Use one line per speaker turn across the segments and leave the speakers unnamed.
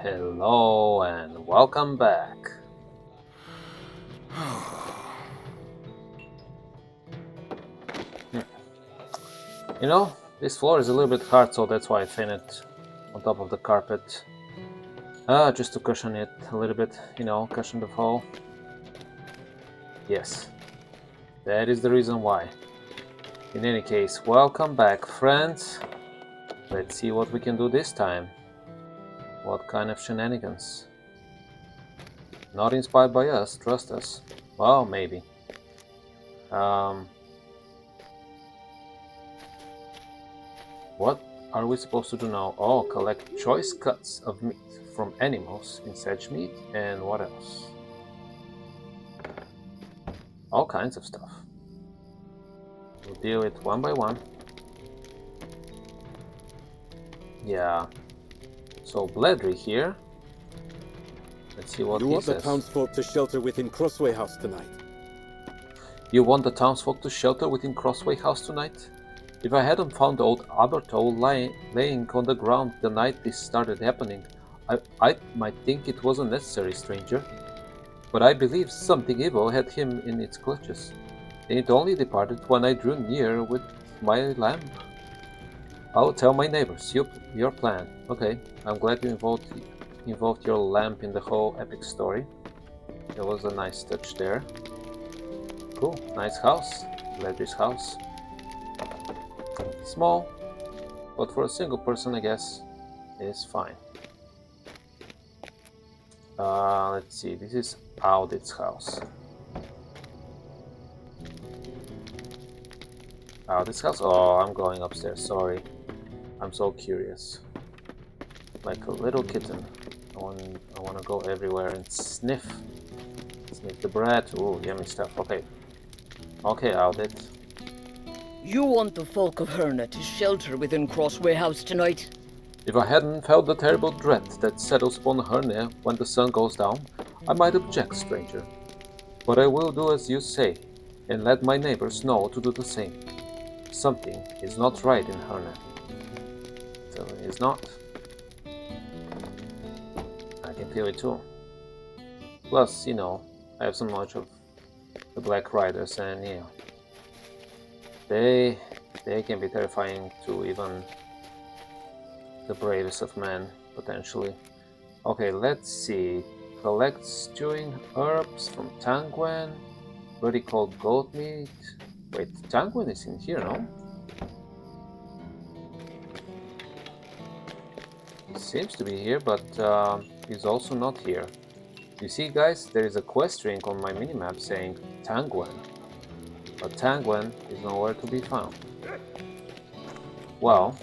Hello and welcome back. You know, this floor is a little bit hard, so that's why I fainted on top of the carpet. Just to cushion it a little bit, cushion the fall. Yes, that is the reason why. In any case, welcome back, friends. Let's see what we can do this time. What kind of shenanigans? Not inspired by us, trust us. Well, maybe. What are we supposed to do now? Oh, collect choice cuts of meat from animals in sedge meat, and what else? All kinds of stuff. We'll deal it one by one. Yeah. So Bledry here. Let's see what he says.
You want the townsfolk to shelter within Crossway House tonight?
You want the townsfolk to shelter within Crossway House tonight? If I hadn't found old Alberto laying on the ground the night this started happening, I might think it wasn't necessary, stranger. But I believe something evil had him in its clutches, and it only departed when I drew near with my lamp. I'll tell my neighbors your plan. Okay, I'm glad you involved your lamp in the whole epic story. There was a nice touch there. Cool, nice house. Ledry's house. Small, but for a single person, I guess, is fine. Let's see, this is Audit's house. Audit's house? Oh, I'm going upstairs, sorry. I'm so curious. Like a little kitten. I want to go everywhere and sniff the bread. Ooh, yummy stuff. Okay, Audit.
You want the folk of Herna to shelter within Crossway House tonight?
If I hadn't felt the terrible dread that settles upon Herna when the sun goes down, I might object, stranger. But I will do as you say, and let my neighbors know to do the same. Something is not right in Herna. Something is not. I can feel it too. Plus, I have some knowledge of the Black Riders, and they can be terrifying to even the bravest of men, potentially. Okay, let's see. Collect stewing herbs from Tangwen. Already called goat meat. Wait, Tangwen is in here, no? He seems to be here, but he's also not here. You see, guys, there is a quest ring on my minimap saying Tangwen. But Tangwen is nowhere to be found. Well,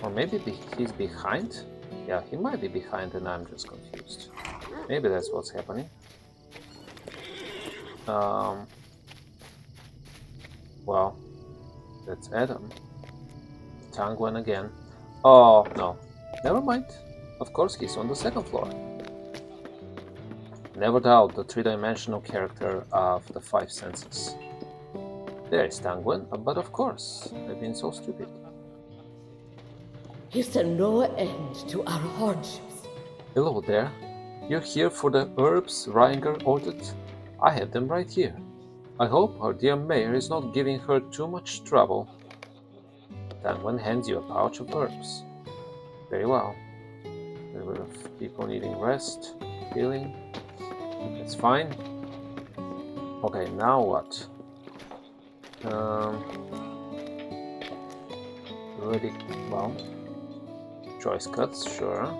or maybe he's behind? Yeah, he might be behind and I'm just confused. Maybe that's what's happening. Well, that's Adam. Tangwen again. Oh, no. Never mind. Of course he's on the second floor. Never doubt the three-dimensional character of the five senses. There is Tangwen, but of course, I've been so stupid.
Is there no end to our hardships?
Hello there. You're here for the herbs Reinger ordered? I have them right here. I hope our dear mayor is not giving her too much trouble. Tangwen hands you a pouch of herbs. Very well. There were people needing rest, healing. That's fine. Okay, now what? Ready? Well, choice cuts, sure.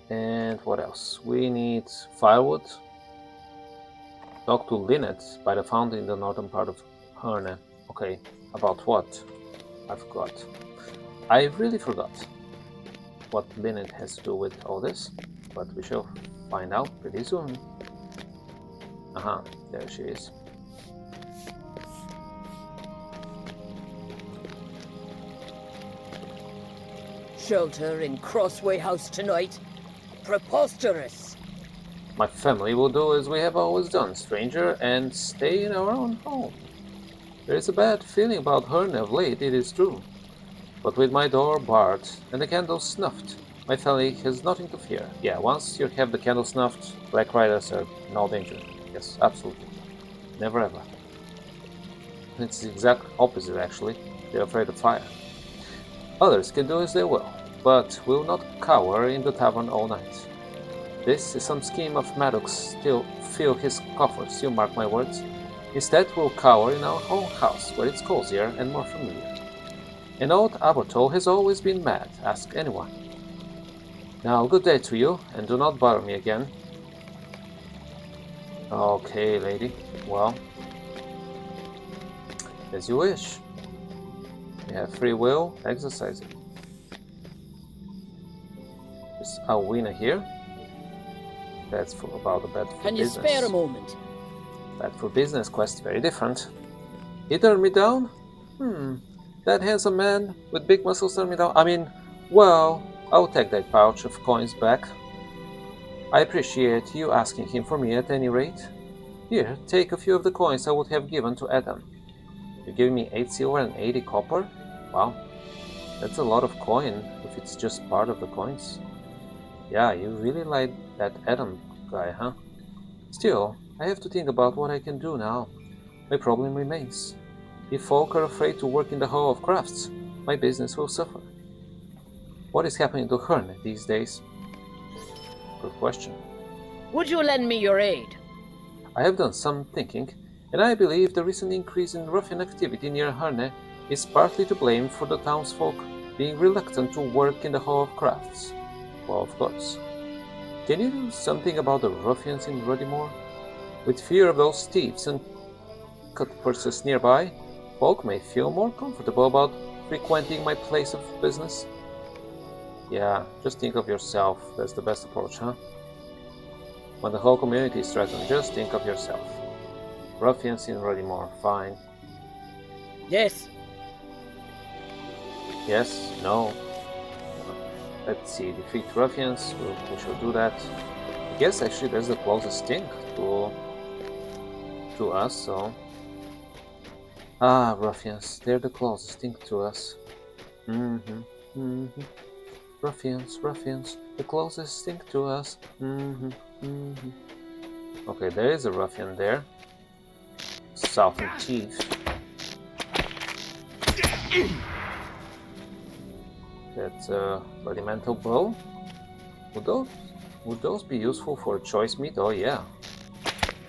And what else? We need firewood. Talk to Lynette by the fountain in the northern part of Herne. Okay, about what? I forgot. I really forgot what Lynette has to do with all this, but we shall find out pretty soon. Aha, there she is.
Shelter in Crossway House tonight? Preposterous!
My family will do as we have always done, stranger, and stay in our own home. There is a bad feeling about Herne of late, it is true. But with my door barred and the candles snuffed, my family has nothing to fear. Yeah, once you have the candle snuffed, Black Riders are no danger. Yes, absolutely. Never ever. It's the exact opposite, actually. They're afraid of fire. Others can do as they will, but will not cower in the tavern all night. This is some scheme of Maddox's to fill his coffers, you mark my words. Instead, we'll cower in our own house, where it's cozier and more familiar. And old Abertol has always been mad, ask anyone. Now, good day to you, and do not bother me again. Okay, lady. Well, as you wish. You have free will, exercise it. Is Alwina here? That's about the bad for
Can you
business.
spare a moment?
Bad for business quest, very different. He turned me down? That handsome man with big muscles turned me down? I mean, well, I'll take that pouch of coins back. I appreciate you asking him for me at any rate. Here, take a few of the coins I would have given to Adam. You're giving me 8 silver and 80 copper? Wow, that's a lot of coin if it's just part of the coins. Yeah, you really like that Adam guy, huh? Still, I have to think about what I can do now. My problem remains. If folk are afraid to work in the Hall of Crafts, my business will suffer. What is happening to Herne these days? Good question.
Would you lend me your aid?
I have done some thinking, and I believe the recent increase in ruffian activity near Herne is partly to blame for the townsfolk being reluctant to work in the Hall of Crafts. Well, of course. Can you do something about the ruffians in Ruddymore? With fear of those thieves and cutpurses nearby, folk may feel more comfortable about frequenting my place of business. Yeah, just think of yourself. That's the best approach, huh? When the whole community is threatened, just think of yourself. Ruffians in Ruddymore, fine.
Yes.
Yes, no. Let's see, defeat ruffians, we shall do that. I guess actually that's the closest thing to us, so... Ah, ruffians, they're the closest thing to us. Ruffians, ruffians, the closest thing to us. Okay, there is a ruffian there. Southern Chief. That's a rudimental bow. Would those be useful for choice meat? Oh yeah.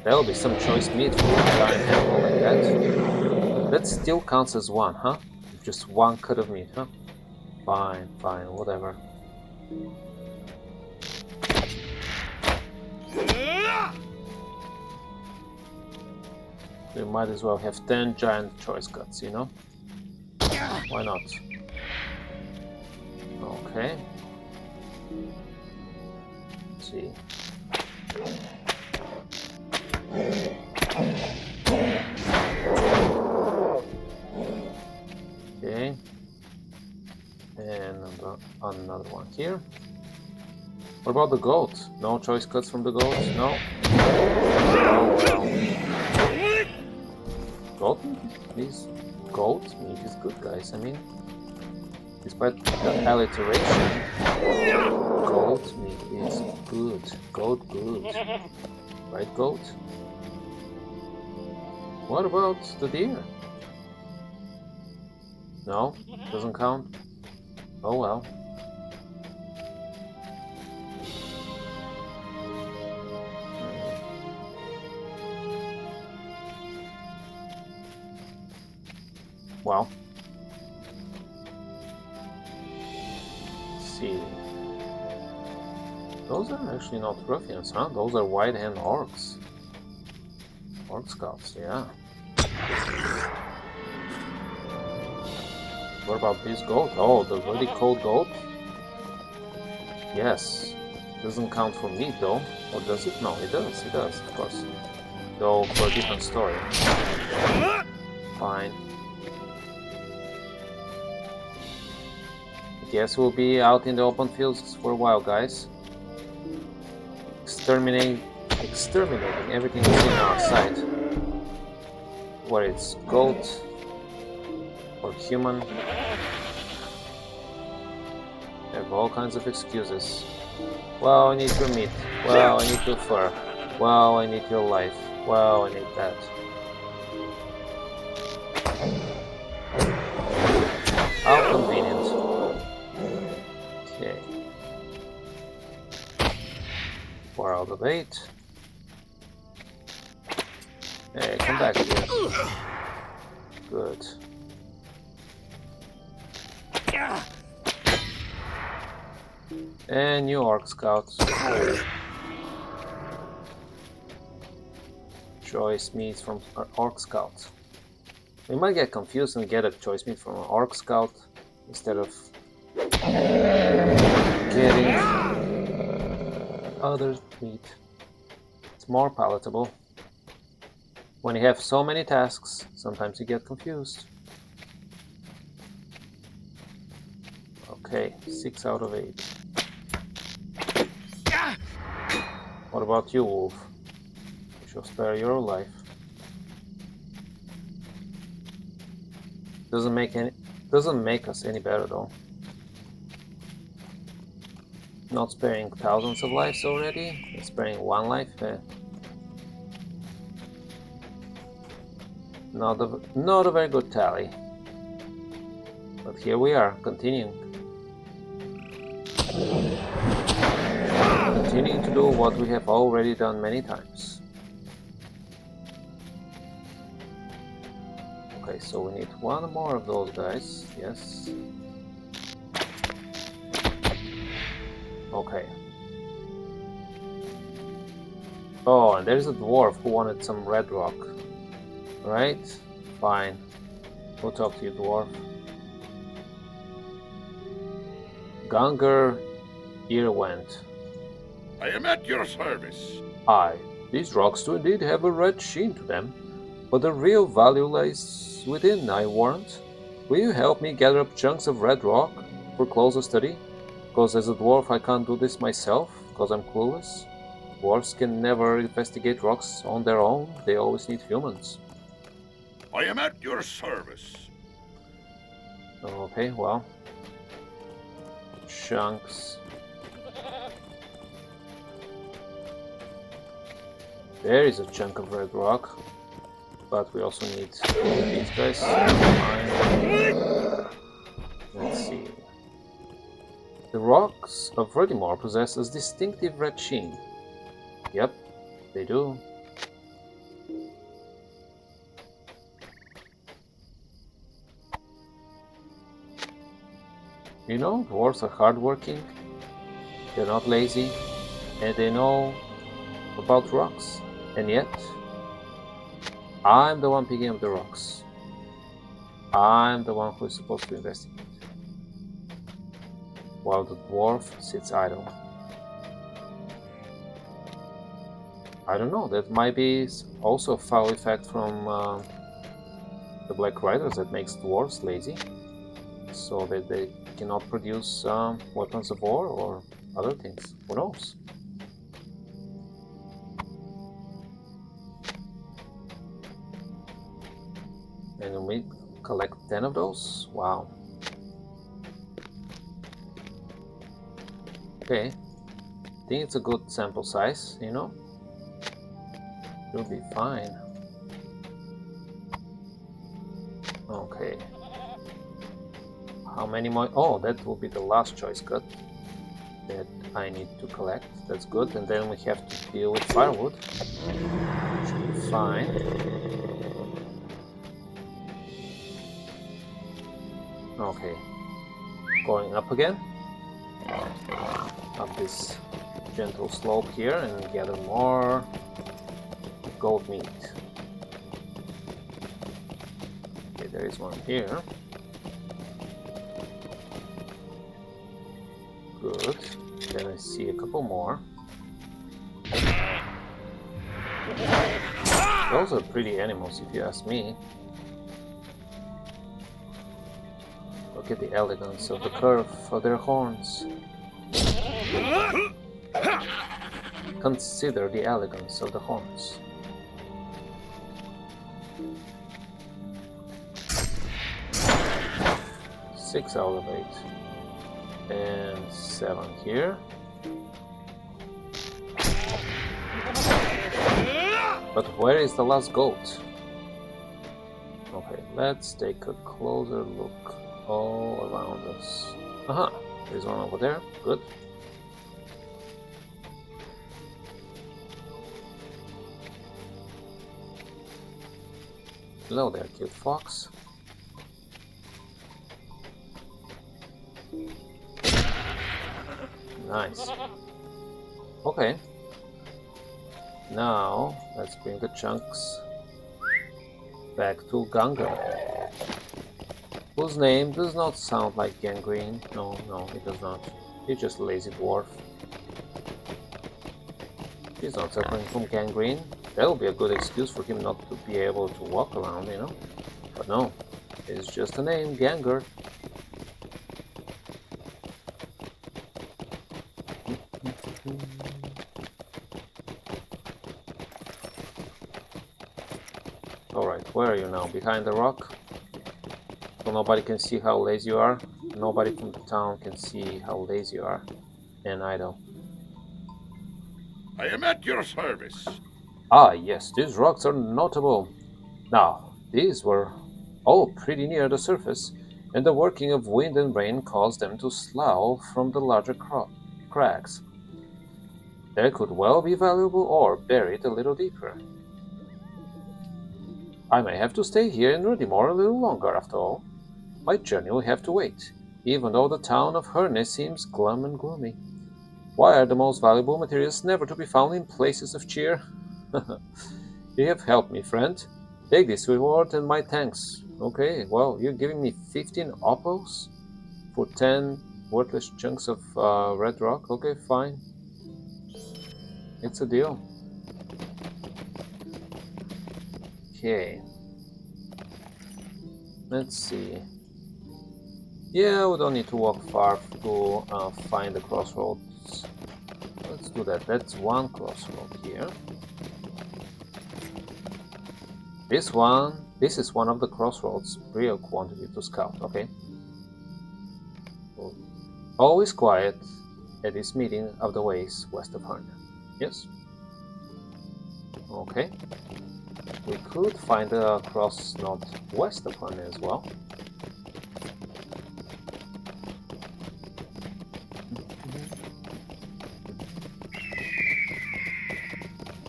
That'll be some choice meat for a giant animal like that. That still counts as one, huh? Just one cut of meat, huh? Fine, fine, whatever. We might as well have 10 giant choice cuts, you know? Why not? Okay. Let's see. Okay. And another one here. What about the goat? No choice cuts from the goat? No? Oh well. Goat meat is good, guys. I mean, despite the alliteration, goat meat is good. Goat good. Right, goat? What about the deer? No? Doesn't count? Oh well. Well. Let's see. Those are actually not ruffians, huh? Those are white-hand orcs. Orc scouts, yeah. What about this goat? Oh, the really cold goat? Yes. Doesn't count for meat though. Or does it? No, it does. It does, of course. Though for a different story. Fine. I guess we'll be out in the open fields for a while, guys. exterminating everything within our sight. Whether it's goat or human. They have all kinds of excuses. Well, I need your meat. Well, I need your fur. Well, I need your life. Well, I need that. How convenient. Okay. 4 out of 8. Hey, come back here. Good. And new Orc Scout. Choice meat from Orc Scout. We might get confused and get a choice meat from an Orc Scout instead of getting other meat. It's more palatable. When you have so many tasks, sometimes you get confused. Okay, 6 out of 8. What about you, Wolf? We shall spare your life. Doesn't make us any better though. Not sparing thousands of lives already, sparing 1 life. Not a very good tally. But here we are, continuing to do what we have already done many times. Okay, so we need 1 more of those guys, yes. Okay. Oh, and there's a dwarf who wanted some red rock. Right? Fine. We'll talk to you, dwarf. Gungar Earwent.
I am at your service.
Aye, these rocks do indeed have a red sheen to them, but the real value lies within, I warrant. Will you help me gather up chunks of red rock for closer study? Because as a dwarf I can't do this myself, because I'm clueless. Dwarves can never investigate rocks on their own, they always need humans.
I am at your service.
Okay, well. Chunks. There is a chunk of red rock, but we also need these guys. Let's see. The rocks of Rudimore possess a distinctive red sheen. Yep, they do. You know, dwarves are hardworking, they're not lazy, and they know about rocks. And yet, I'm the one picking up the rocks. I'm the one who is supposed to investigate. While the dwarf sits idle. I don't know, that might be also a foul effect from the Black Riders that makes dwarves lazy. So that they cannot produce weapons of war or other things. Who knows? And we collect 10 of those? Wow. Okay. I think it's a good sample size, you know? It'll be fine. Okay. How many more? Oh, that will be the last choice cut that I need to collect. That's good. And then we have to deal with firewood. Should be fine. Okay. Going up again. Up this gentle slope here and gather more goat meat. Okay, there is one here. Good. Then I see a couple more. Those are pretty animals, if you ask me. Look at the elegance of the curve of their horns. consider the elegance of the horns. Six out of 8. And 7 here. But where is the last goat? Okay, let's take a closer look all around us. Aha, there's one over there. Good. Hello there, cute fox. Nice. Okay. Now, let's bring the chunks back to Ganga, whose name does not sound like gangrene. No, it does not. He's just a lazy dwarf. He's not suffering from gangrene. That would be a good excuse for him not to be able to walk around, you know? But no, it's just a name, Ganger. Alright, where are you now? Behind the rock? So nobody can see how lazy you are. Nobody from the town can see how lazy you are and idle.
I am at your service.
Ah, yes, these rocks are notable. Now, these were all pretty near the surface, and the working of wind and rain caused them to slough from the larger cracks. They could well be valuable ore buried a little deeper. I may have to stay here in Rudimore a little longer after all. My journey will have to wait, even though the town of Herne seems glum and gloomy. Why are the most valuable materials never to be found in places of cheer? You have helped me, friend. Take this reward and my thanks. Okay, well, you're giving me 15 opals for 10 worthless chunks of red rock. Okay, fine. It's a deal. Okay. Let's see. Yeah, we don't need to walk far to find the crossroads. Let's do that. That's one crossroad here. This is one of the crossroads. Real quantity to scout, okay? Always quiet at this meeting of the ways west of Herne. Yes? Okay. We could find a cross northwest of Herne as well.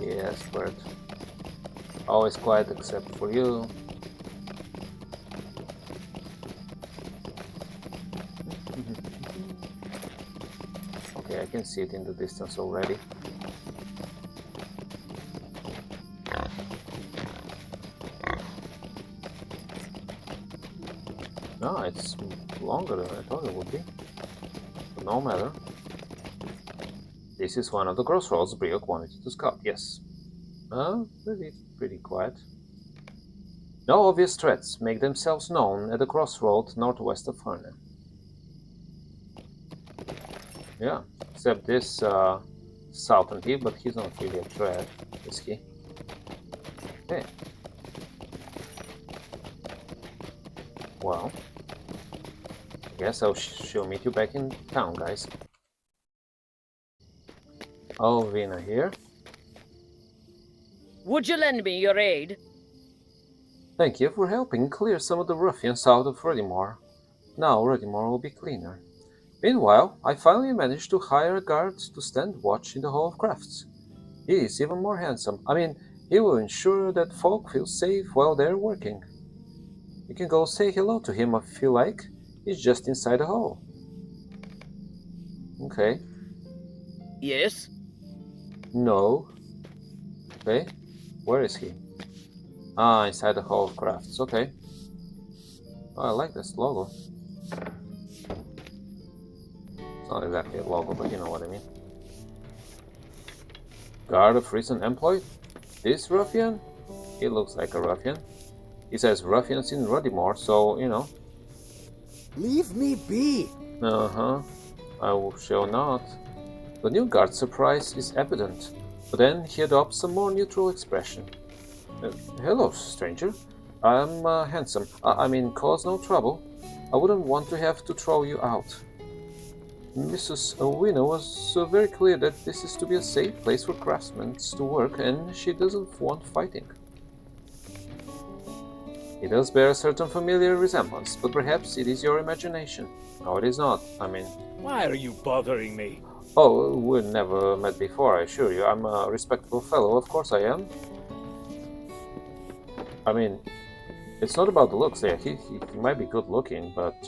Yes, bird. Always quiet except for you. Okay, I can see it in the distance already. No, it's longer than I thought it would be. But no matter. This is one of the crossroads. Brio quantity to scout, yes. Pretty quiet. No obvious threats make themselves known at the crossroad northwest of Herne. Yeah, except this southern here, but he's not really a threat, is he? Okay. Well, I guess she'll meet you back in town, guys. Oh, Vina here.
Would you lend me your aid?
Thank you for helping clear some of the ruffians out of Rudimore. Now Rudimore will be cleaner. Meanwhile, I finally managed to hire a guard to stand watch in the Hall of Crafts. He is even more handsome. I mean, he will ensure that folk feel safe while they're working. You can go say hello to him if you like. He's just inside the hall. Okay.
Yes?
No. Okay. Where is he? Ah, inside the Hall of Crafts. Okay. Oh, I like this logo. It's not exactly a logo, but you know what I mean. Guard of recent employed? This ruffian? He looks like a ruffian. He says ruffians in Rudimore, so, you know.
Leave me be!
Uh-huh. I shall not. The new guard's surprise is evident. But then he adopts a more neutral expression. Hello, stranger. I'm handsome. I mean, cause no trouble. I wouldn't want to have to throw you out. Mrs. Owino was very clear that this is to be a safe place for craftsmen to work, and she doesn't want fighting. It does bear a certain familiar resemblance, but perhaps it is your imagination. No, it is not. I mean...
Why are you bothering me?
Oh, we never met before, I assure you. I'm a respectable fellow, of course I am. I mean, it's not about the looks there. He might be good looking, but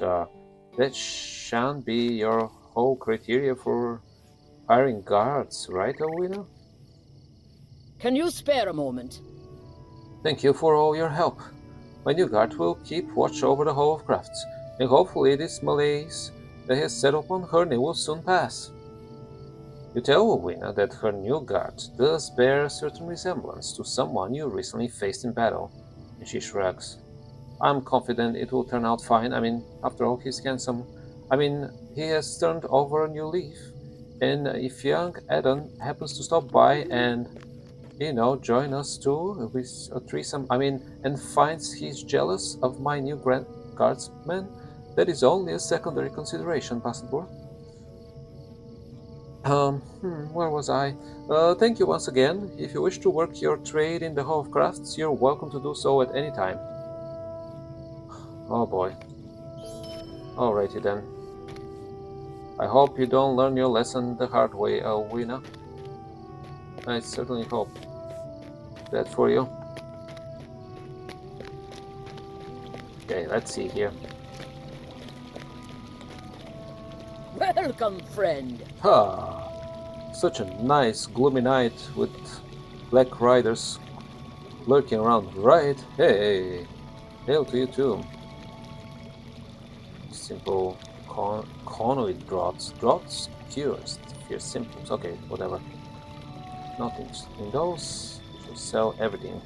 that shan't be your whole criteria for hiring guards, right, Owino?
Can you spare a moment?
Thank you for all your help. My new guard will keep watch over the Hall of Crafts, and hopefully this malaise that has settled upon Herne will soon pass. You tell Owina that her new guard does bear a certain resemblance to someone you recently faced in battle, and she shrugs. I'm confident it will turn out fine. I mean, after all, he's handsome. I mean, he has turned over a new leaf, and if young Adam happens to stop by and join us too with a threesome, and finds he's jealous of my new guardsman, that is only a secondary consideration, Pastor. Where was I? Thank you once again. If you wish to work your trade in the Hall of Crafts, you're welcome to do so at any time. Oh boy. Alrighty then. I hope you don't learn your lesson the hard way, Wina. I certainly hope that for you. Okay, let's see here.
Welcome, friend.
Such a nice gloomy night with black riders lurking around, right? Hey, hail to you too. Simple conduit draughts cures fear symptoms. Okay, whatever. Not interested in those. We shall sell everything.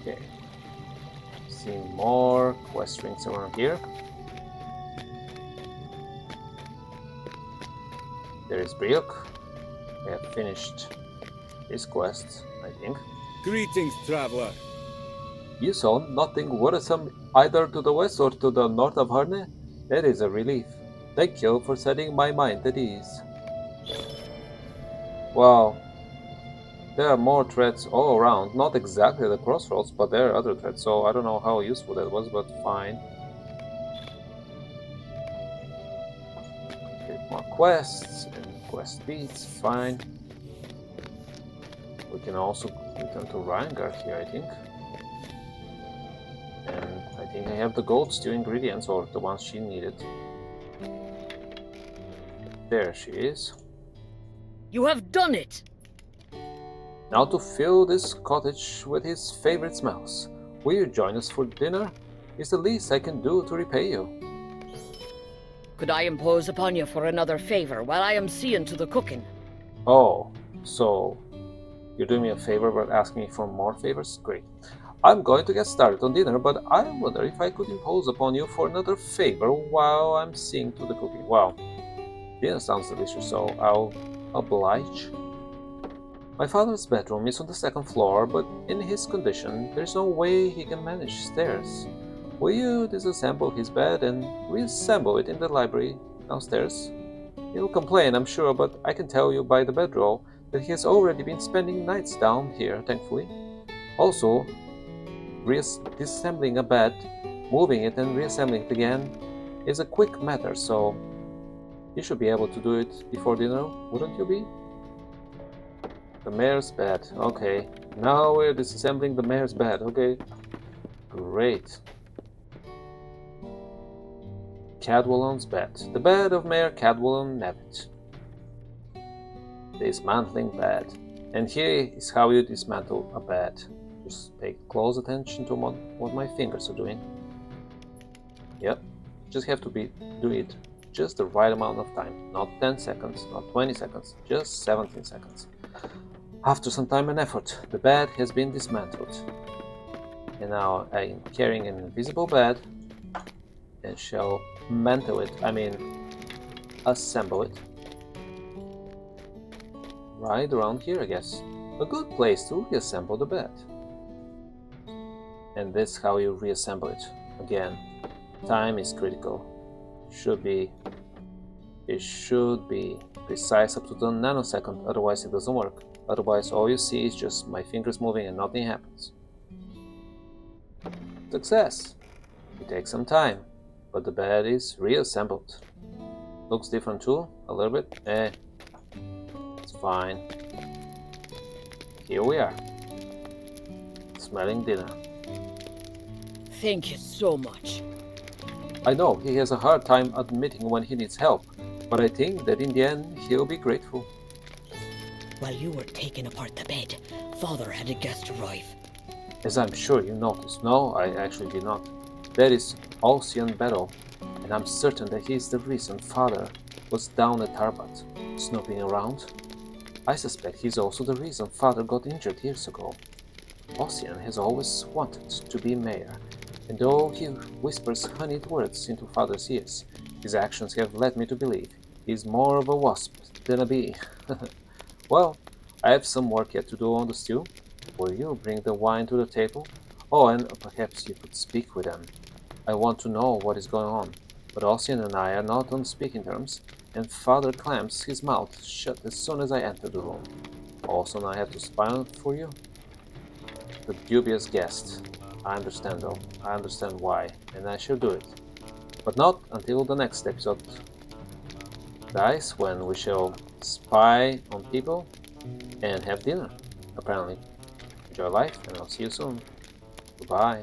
Okay. Seeing more quest rings around here. There is Briok. We have finished his quest, I think.
Greetings, traveler.
You saw nothing worrisome either to the west or to the north of Herne? That is a relief. Thank you for setting my mind at ease. Well, there are more threats all around. Not exactly the crossroads, but there are other threats, so I don't know how useful that was, but fine. Get more quests and quest beats, fine. We can also return to Rheingard here, I think. And I think I have the gold stew ingredients, or the ones she needed. There she is.
You have done it!
Now to fill this cottage with his favorite smells. Will you join us for dinner? It's the least I can do to repay you.
Could I impose upon you for another favor while I am seeing to the cooking?
Oh, so you're doing me a favor but asking me for more favors? Great. I'm going to get started on dinner, but I wonder if I could impose upon you for another favor while I'm seeing to the cooking. Wow, dinner sounds delicious, so I'll oblige. My father's bedroom is on the second floor, but in his condition, there's no way he can manage stairs. Will you disassemble his bed and reassemble it in the library downstairs? He'll complain, I'm sure, but I can tell you by the bedroll that he has already been spending nights down here, thankfully. Also, disassembling a bed, moving it and reassembling it again is a quick matter, so you should be able to do it before dinner, wouldn't you be? The mayor's bed, okay. Now we're disassembling the mayor's bed, okay. Great. Cadwallon's bed. The bed of Mayor Cadwallon Nevitt. Dismantling bed. And here is how you dismantle a bed. Just pay close attention to what my fingers are doing. Yep, just have to do it just the right amount of time. Not 10 seconds, not 20 seconds, just 17 seconds. After some time and effort, the bed has been dismantled. And now I am carrying an invisible bed and shall assemble it. Right around here, I guess. A good place to reassemble the bed. And that's how you reassemble it. Again, time is critical. It should be precise up to the nanosecond, otherwise it doesn't work. Otherwise all you see is just my fingers moving and nothing happens. Success! It takes some time, but the bed is reassembled. Looks different too, a little bit. It's fine. Here we are. Smelling dinner.
Thank you so much.
I know he has a hard time admitting when he needs help, but I think that in the end he'll be grateful.
While you were taking apart the bed, Father had a guest arrive.
As I'm sure you noticed. No, I actually did not. That is Ocean Battle, and I'm certain that he is the reason Father was down at Tarbat, snooping around. I suspect he's also the reason Father got injured years ago. Ocean has always wanted to be mayor, and though he whispers honeyed words into Father's ears, his actions have led me to believe he's more of a wasp than a bee. Well, I have some work yet to do on the stew. Will you bring the wine to the table? Oh, and perhaps you could speak with them. I want to know what is going on, but Ossian and I are not on speaking terms, and Father clamps his mouth shut as soon as I enter the room. Also, I have to spy on for you? The dubious guest. I understand though. I understand why, and I shall do it. But not until the next episode, guys, when we shall spy on people and have dinner, apparently. Enjoy life, and I'll see you soon. Goodbye.